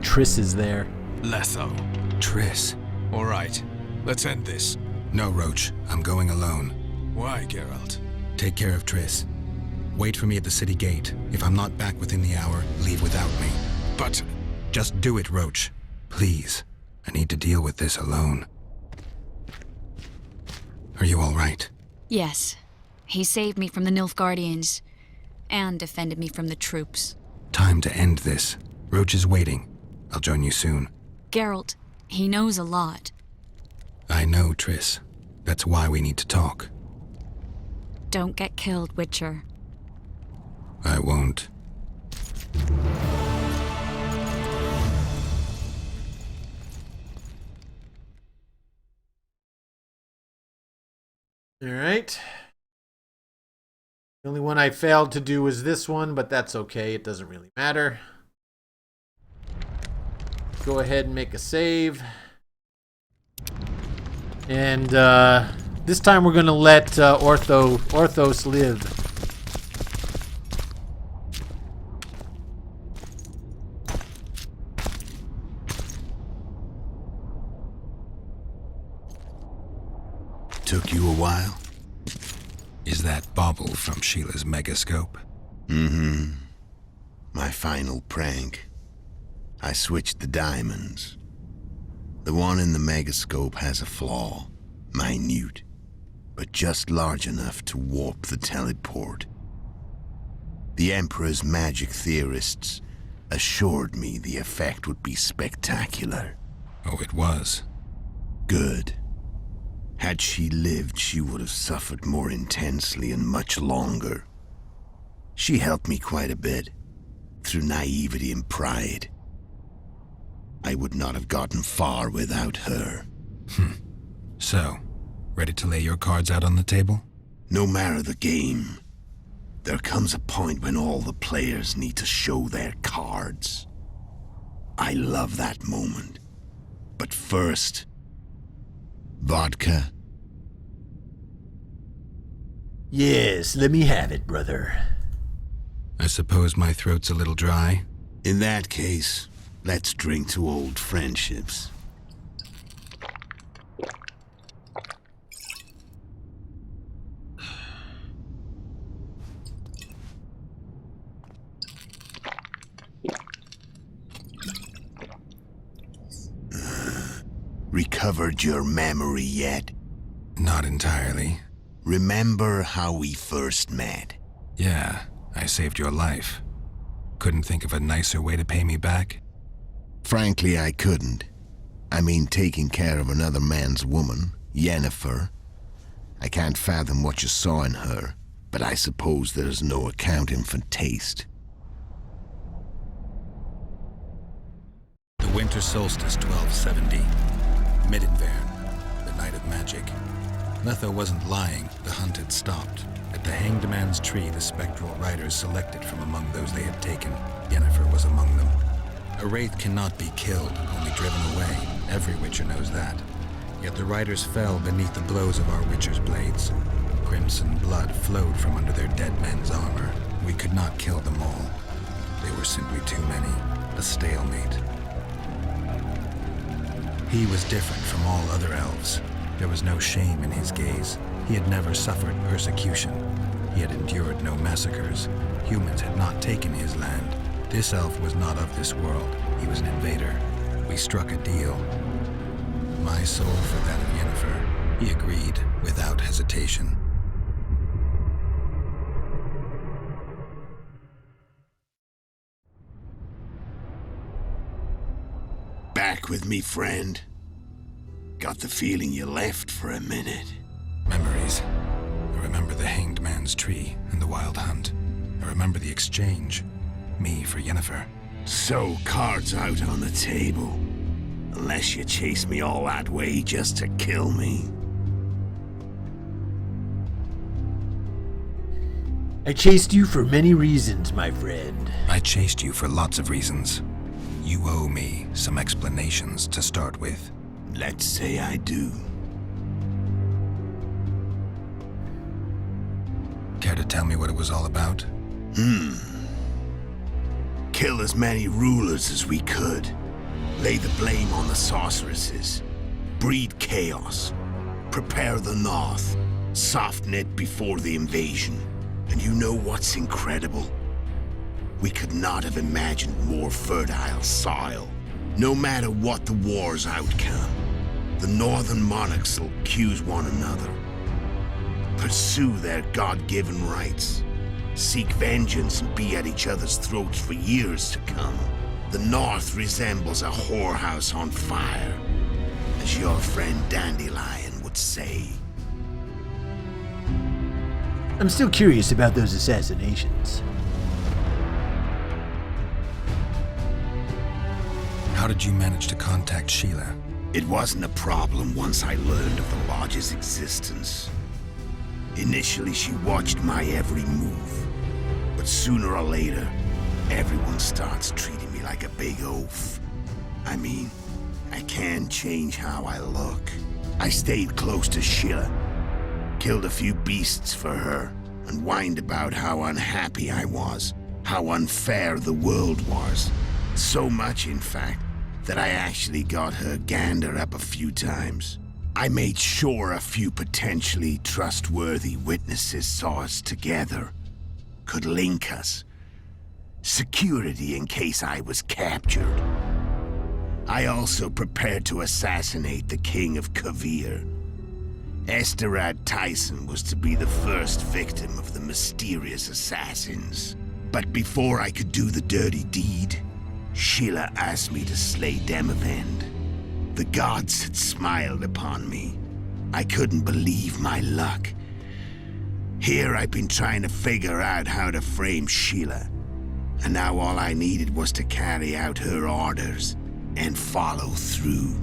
Triss is there. Letho. Triss. All right, let's end this. No, Roach. I'm going alone. Why, Garalt? Take care of Triss. Wait for me at the city gate. If I'm not back within the hour, leave without me. But... Just do it, Roach. Please. I need to deal with this alone. Are you all right? Yes. He saved me from the Nilfgaardians, and defended me from the troops. Time to end this. Roach is waiting. I'll join you soon. Garalt, he knows a lot. I know, Triss. That's why we need to talk. Don't get killed, Witcher. I won't. Alright. The only one I failed to do was this one, but that's okay. It doesn't really matter. Go ahead and make a save. And this time we're going to let Orthos live. Took you a while? Is that bauble from Sheila's megascope? Mm-hmm. My final prank. I switched the diamonds. The one in the megascope has a flaw. Minute. But just large enough to warp the teleport. The Emperor's magic theorists assured me the effect would be spectacular. Oh, it was. Good. Had she lived, she would have suffered more intensely and much longer. She helped me quite a bit, through naivety and pride. I would not have gotten far without her. So, ready to lay your cards out on the table? No matter the game, there comes a point when all the players need to show their cards. I love that moment. But first... vodka? Yes, let me have it, brother. I suppose my throat's a little dry. In that case, let's drink to old friendships. Recovered your memory yet? Not entirely. Remember how we first met? Yeah, I saved your life. Couldn't think of a nicer way to pay me back? Frankly, I couldn't. I mean, taking care of another man's woman, Yennefer. I can't fathom what you saw in her, but I suppose there's no accounting for taste. The winter solstice 1270. Middenvern, the night of magic. Letho wasn't lying, the hunt had stopped. At the Hanged Man's Tree, the spectral riders selected from among those they had taken. Yennefer was among them. A wraith cannot be killed, only driven away. Every witcher knows that. Yet the riders fell beneath the blows of our witcher's blades. Crimson blood flowed from under their dead men's armor. We could not kill them all. They were simply too many. A stalemate. He was different from all other elves. There was no shame in his gaze. He had never suffered persecution. He had endured no massacres. Humans had not taken his land. This elf was not of this world. He was an invader. We struck a deal. My soul for that of Yennefer. He agreed without hesitation. Back with me, friend. Got the feeling you left for a minute. Memories. I remember the Hanged Man's Tree and the Wild Hunt. I remember the exchange. Me for Yennefer. So, cards out on the table. Unless you chase me all that way just to kill me. I chased you for many reasons, my friend. I chased you for lots of reasons. You owe me some explanations to start with. Let's say I do. Care to tell me what it was all about? Kill as many rulers as we could. Lay the blame on the sorceresses. Breed chaos. Prepare the North. Soften it before the invasion. And you know what's incredible? We could not have imagined more fertile soil. No matter what the war's outcome, the northern monarchs will accuse one another. Pursue their God-given rights. Seek vengeance and be at each other's throats for years to come. The North resembles a whorehouse on fire, as your friend Dandelion would say. I'm still curious about those assassinations. How did you manage to contact Sheila? It wasn't a problem once I learned of the Lodge's existence. Initially, she watched my every move. But sooner or later, everyone starts treating me like a big oaf. I mean, I can't change how I look. I stayed close to Sheila, killed a few beasts for her, and whined about how unhappy I was, how unfair the world was. So much, in fact, that I actually got her gander up a few times. I made sure a few potentially trustworthy witnesses saw us together, could link us. Security in case I was captured. I also prepared to assassinate the King of Kavir. Esterad Tyson was to be the first victim of the mysterious assassins. But before I could do the dirty deed, Sheila asked me to slay Demavend. The gods had smiled upon me. I couldn't believe my luck. Here I've been trying to figure out how to frame Sheila, and now all I needed was to carry out her orders and follow through.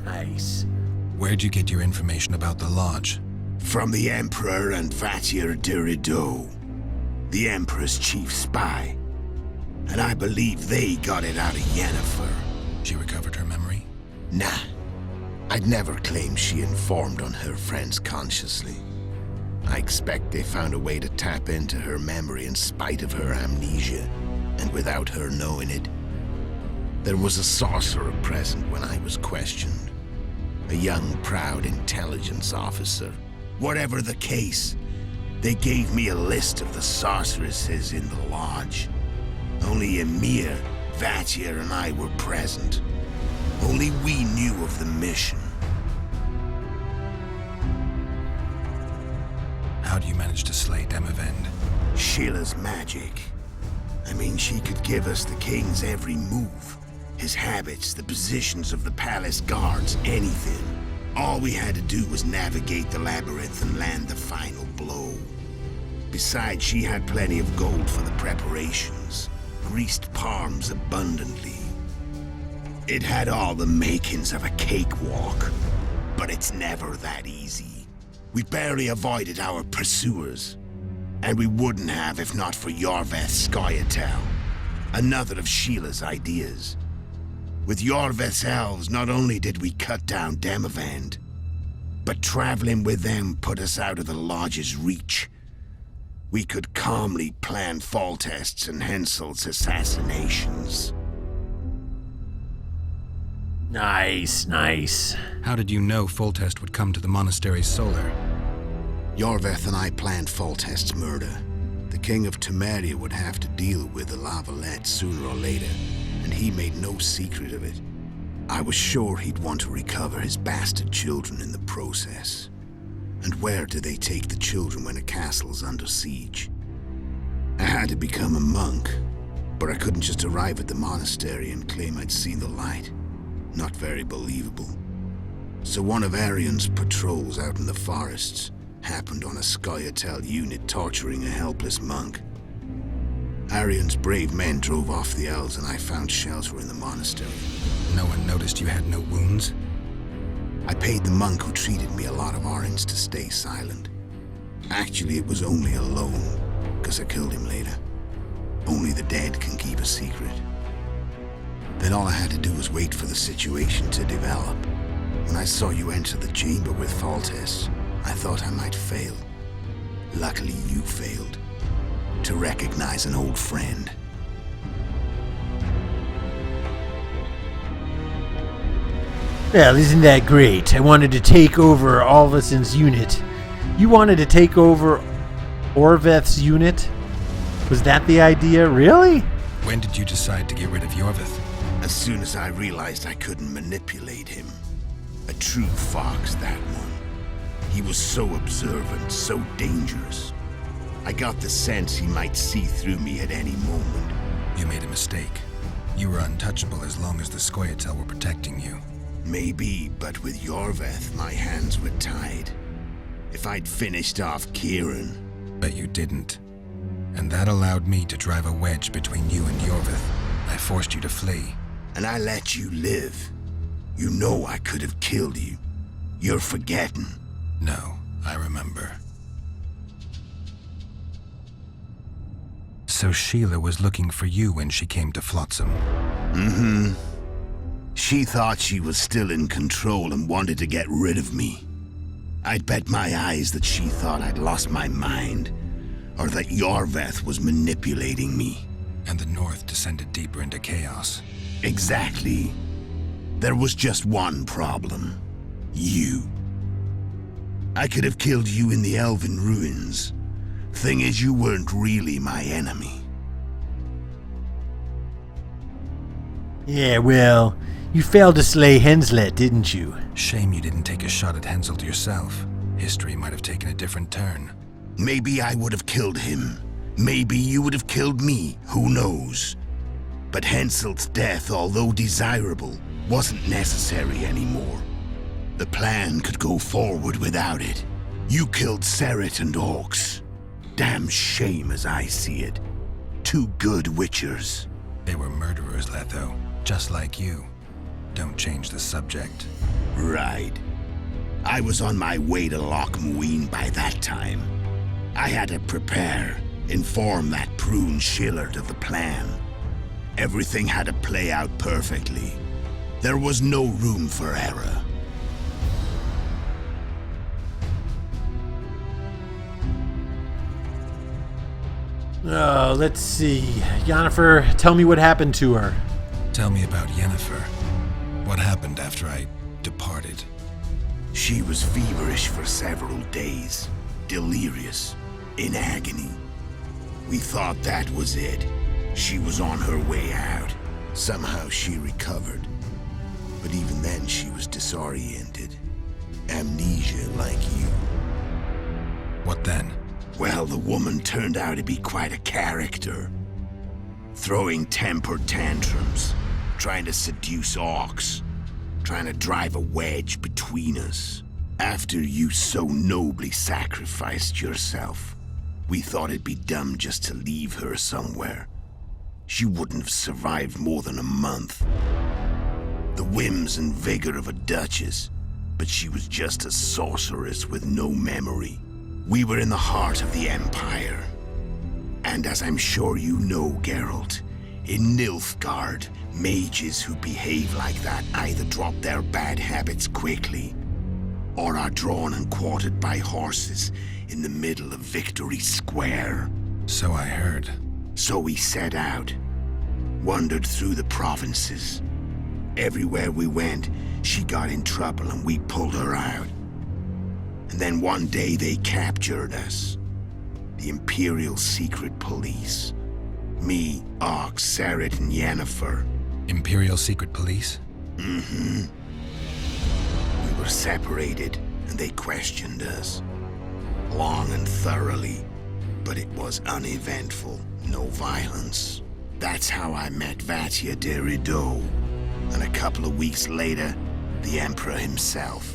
Nice. Where'd you get your information about the Lodge? From the Emperor and Vatir Durido, the Emperor's chief spy. And I believe they got it out of Yennefer. She recovered her memory? Nah. I'd never claim she informed on her friends consciously. I expect they found a way to tap into her memory in spite of her amnesia, and without her knowing it. There was a sorcerer present when I was questioned. A young, proud intelligence officer. Whatever the case, they gave me a list of the sorceresses in the Lodge. Only Emir, Vatir, and I were present. Only we knew of the mission. How do you manage to slay Demavend? Sheila's magic. I mean, she could give us the king's every move. His habits, the positions of the palace guards, anything. All we had to do was navigate the labyrinth and land the final blow. Besides, she had plenty of gold for the preparations. Greased palms abundantly. It had all the makings of a cakewalk, but it's never that easy. We barely avoided our pursuers, and we wouldn't have if not for Yorveth Scoia'tael, another of Sheila's ideas. With Yorveth's elves, not only did we cut down Demavend, but traveling with them put us out of the Lodge's reach. We could calmly plan Foltest's and Hensel's assassinations. Nice, nice. How did you know Foltest would come to the monastery's solar? Yorveth and I planned Foltest's murder. The King of Temeria would have to deal with the Lavalette sooner or later, and he made no secret of it. I was sure he'd want to recover his bastard children in the process. And where do they take the children when a castle's under siege? I had to become a monk, but I couldn't just arrive at the monastery and claim I'd seen the light. Not very believable. So one of Arion's patrols out in the forests happened on a Scoia'tael unit torturing a helpless monk. Arion's brave men drove off the elves and I found shelter in the monastery. No one noticed you had no wounds? I paid the monk who treated me a lot of orange to stay silent. Actually, it was only a loan, because I killed him later. Only the dead can keep a secret. Then all I had to do was wait for the situation to develop. When I saw you enter the chamber with Foltest, I thought I might fail. Luckily, you failed. To recognize an old friend. Well, isn't that great? I wanted to take over Alvison's unit. You wanted to take over Orveth's unit? Was that the idea? Really? When did you decide to get rid of Yorvith? As soon as I realized I couldn't manipulate him. A true fox, that one. He was so observant, so dangerous. I got the sense he might see through me at any moment. You made a mistake. You were untouchable as long as the Scoia'tael were protecting you. Maybe, but with Yorveth, my hands were tied. If I'd finished off Kieran... But you didn't. And that allowed me to drive a wedge between you and Yorvith. I forced you to flee. And I let you live. You know I could have killed you. You're forgetting. No, I remember. So Sheila was looking for you when she came to Flotsam. Mm-hmm. She thought she was still in control and wanted to get rid of me. I'd bet my eyes that she thought I'd lost my mind, or that Yorveth was manipulating me. And the North descended deeper into chaos. Exactly. There was just one problem. You. I could have killed you in the Elven ruins. Thing is, you weren't really my enemy. Yeah, well, you failed to slay Henslet, didn't you? Shame you didn't take a shot at Henselt yourself. History might have taken a different turn. Maybe I would have killed him. Maybe you would have killed me, who knows? But Henselt's death, although desirable, wasn't necessary anymore. The plan could go forward without it. You killed Seret and Orcs. Damn shame as I see it. Two good witchers. They were murderers, Letho, just like you. Don't change the subject. Right. I was on my way to Loch Muin by that time. I had to prepare, inform that prune Shillard of the plan. Everything had to play out perfectly. There was no room for error. Oh, let's see. Yennefer, tell me what happened to her. Tell me about Yennefer. What happened after I departed? She was feverish for several days, delirious, in agony. We thought that was it. She was on her way out. Somehow she recovered. But even then she was disoriented. Amnesia like you. What then? Well, the woman turned out to be quite a character. Throwing temper tantrums, trying to seduce orcs, trying to drive a wedge between us. After you so nobly sacrificed yourself, we thought it'd be dumb just to leave her somewhere. She wouldn't have survived more than a month. The whims and vigor of a duchess, but she was just a sorceress with no memory. We were in the heart of the Empire. And as I'm sure you know, Garalt, in Nilfgaard, mages who behave like that either drop their bad habits quickly, or are drawn and quartered by horses in the middle of Victory Square. So I heard. So we set out, wandered through the provinces. Everywhere we went, she got in trouble and we pulled her out. And then one day they captured us. The Imperial Secret Police. Me, Ox, Seret, and Yennefer. Imperial Secret Police? Mm-hmm. We were separated, and they questioned us. Long and thoroughly, but it was uneventful, no violence. That's how I met Vatia de Rideau. And a couple of weeks later, the Emperor himself.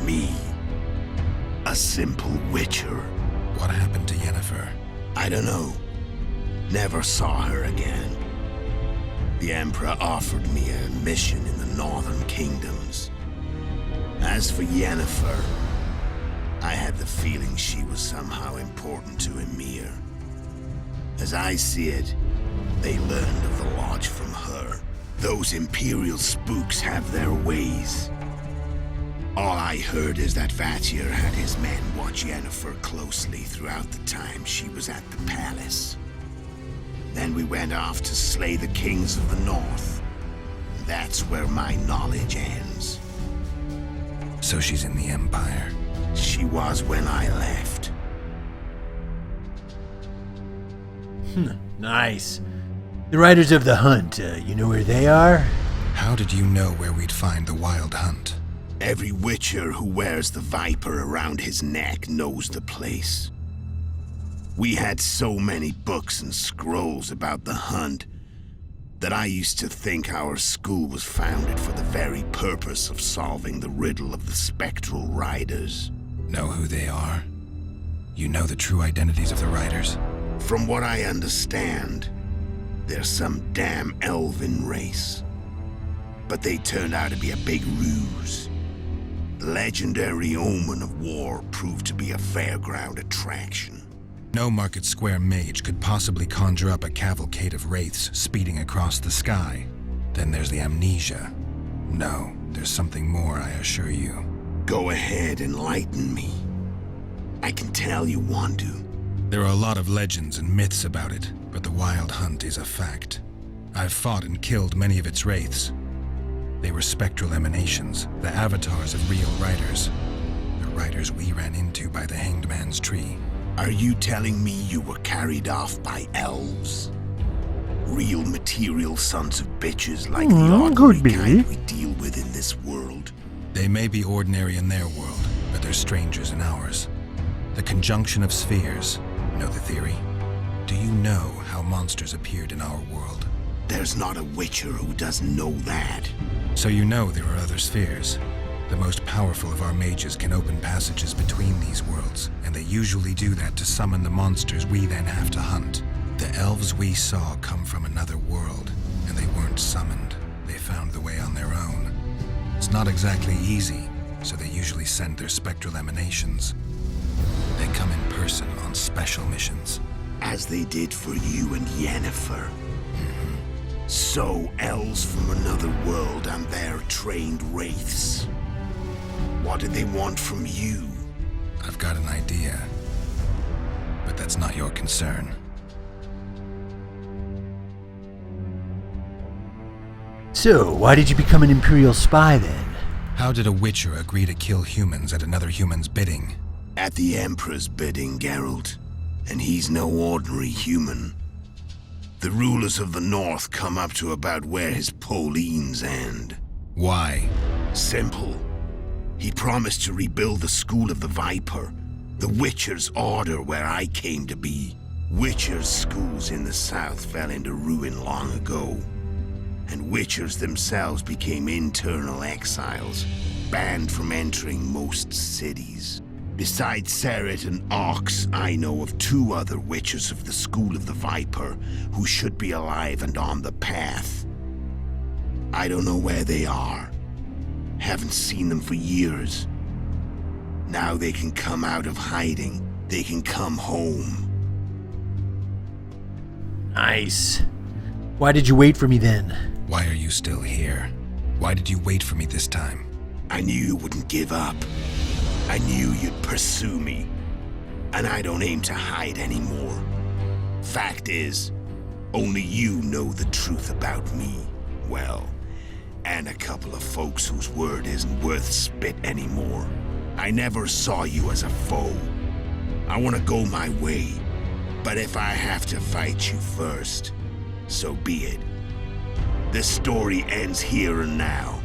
Me. A simple witcher. What happened to Yennefer? I don't know. Never saw her again. The Emperor offered me a mission in the Northern Kingdoms. As for Yennefer, I had the feeling she was somehow important to Emir. As I see it, they learned of the Lodge from her. Those Imperial spooks have their ways. All I heard is that Vatir had his men watch Yennefer closely throughout the time she was at the palace. Then we went off to slay the kings of the north. That's where my knowledge ends. So she's in the Empire. She was when I left. Nice. The Riders of the Hunt, you know where they are? How did you know where we'd find the Wild Hunt? Every Witcher who wears the viper around his neck knows the place. We had so many books and scrolls about the hunt that I used to think our school was founded for the very purpose of solving the riddle of the spectral riders. Know who they are? You know the true identities of the riders? From what I understand, they're some damn elven race. But they turned out to be a big ruse. The legendary omen of war proved to be a fairground attraction. No Market Square mage could possibly conjure up a cavalcade of wraiths speeding across the sky. Then there's the amnesia. No, there's something more, I assure you. Go ahead, enlighten me. I can tell you want to. There are a lot of legends and myths about it, but the Wild Hunt is a fact. I've fought and killed many of its wraiths. They were spectral emanations, the avatars of real riders. The riders we ran into by the Hanged Man's Tree. Are you telling me you were carried off by elves? Real material sons of bitches like the ordinary could be. kind we deal with in this world? They may be ordinary in their world, but they're strangers in ours. The conjunction of spheres. Know the theory? Do you know how monsters appeared in our world? There's not a Witcher who doesn't know that. So you know there are other spheres. The most powerful of our mages can open passages between these worlds, and they usually do that to summon the monsters we then have to hunt. The elves we saw come from another world, and they weren't summoned. They found the way on their own. It's not exactly easy, so they usually send their spectral emanations. They come in person on special missions. As they did for you and Yennefer. So, elves from another world and their trained wraiths. What did they want from you? I've got an idea, but that's not your concern. So, why did you become an Imperial spy then? How did a Witcher agree to kill humans at another human's bidding? At the Emperor's bidding, Garalt. And he's no ordinary human. The rulers of the North come up to about where his Pauline's end. Why? Simple. He promised to rebuild the School of the Viper, the Witcher's order where I came to be. Witcher's schools in the south fell into ruin long ago, and Witchers themselves became internal exiles, banned from entering most cities. Besides Seret and Ox, I know of 2 other Witchers of the School of the Viper who should be alive and on the path. I don't know where they are. Haven't seen them for years. Now they can come out of hiding. They can come home. Nice. Why did you wait for me then? Why are you still here? Why did you wait for me this time? I knew you wouldn't give up. I knew you'd pursue me. And I don't aim to hide anymore. Fact is, only you know the truth about me. Well, and a couple of folks whose word isn't worth spit anymore. I never saw you as a foe. I want to go my way, but if I have to fight you first, so be it. This story ends here and now.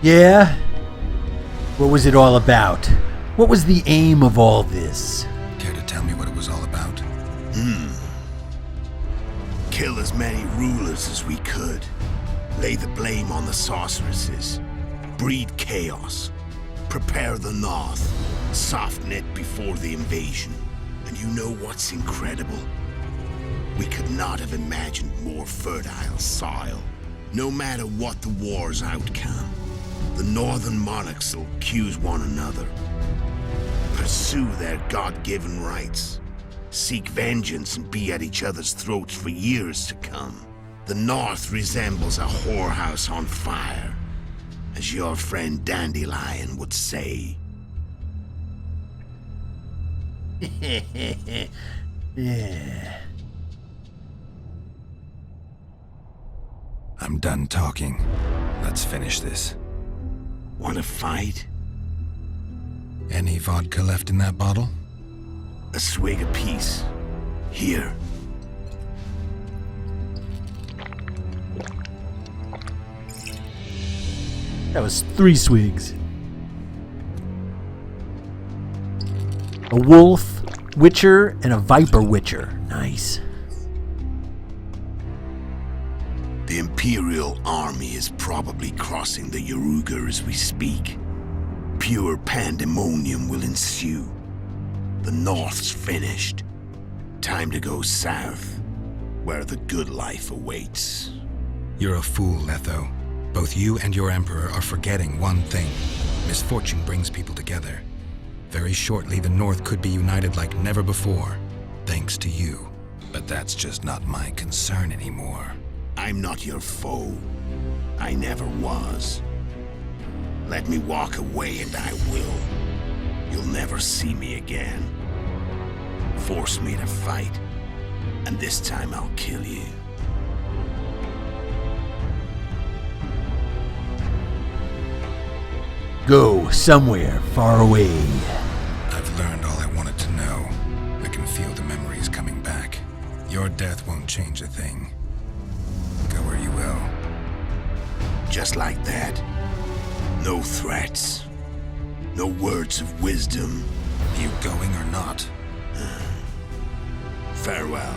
Yeah? What was it all about? What was the aim of all this? Care to tell me what it was all about? Kill as many rulers as we could. Lay the blame on the sorceresses. Breed chaos. Prepare the North. Soften it before the invasion. And you know what's incredible? We could not have imagined more fertile soil. No matter what the war's outcome, the northern monarchs will accuse one another. Pursue their God-given rights. Seek vengeance and be at each other's throats for years to come. The North resembles a whorehouse on fire, as your friend Dandelion would say. Yeah. I'm done talking. Let's finish this. Want to fight? Any vodka left in that bottle? A swig apiece. Here. That was 3 swigs. A wolf witcher and a viper witcher. Nice. The Imperial army is probably crossing the Yaruger as we speak. Pure pandemonium will ensue. The North's finished. Time to go south, where the good life awaits. You're a fool, Letho. Both you and your Emperor are forgetting one thing. Misfortune brings people together. Very shortly, the North could be united like never before, thanks to you. But that's just not my concern anymore. I'm not your foe. I never was. Let me walk away and I will. You'll never see me again. Force me to fight, and this time I'll kill you. Go somewhere far away. I've learned all I wanted to know. I can feel the memories coming back. Your death won't change a thing. Go where you will. Just like that. No threats. No words of wisdom. You going or not? Farewell.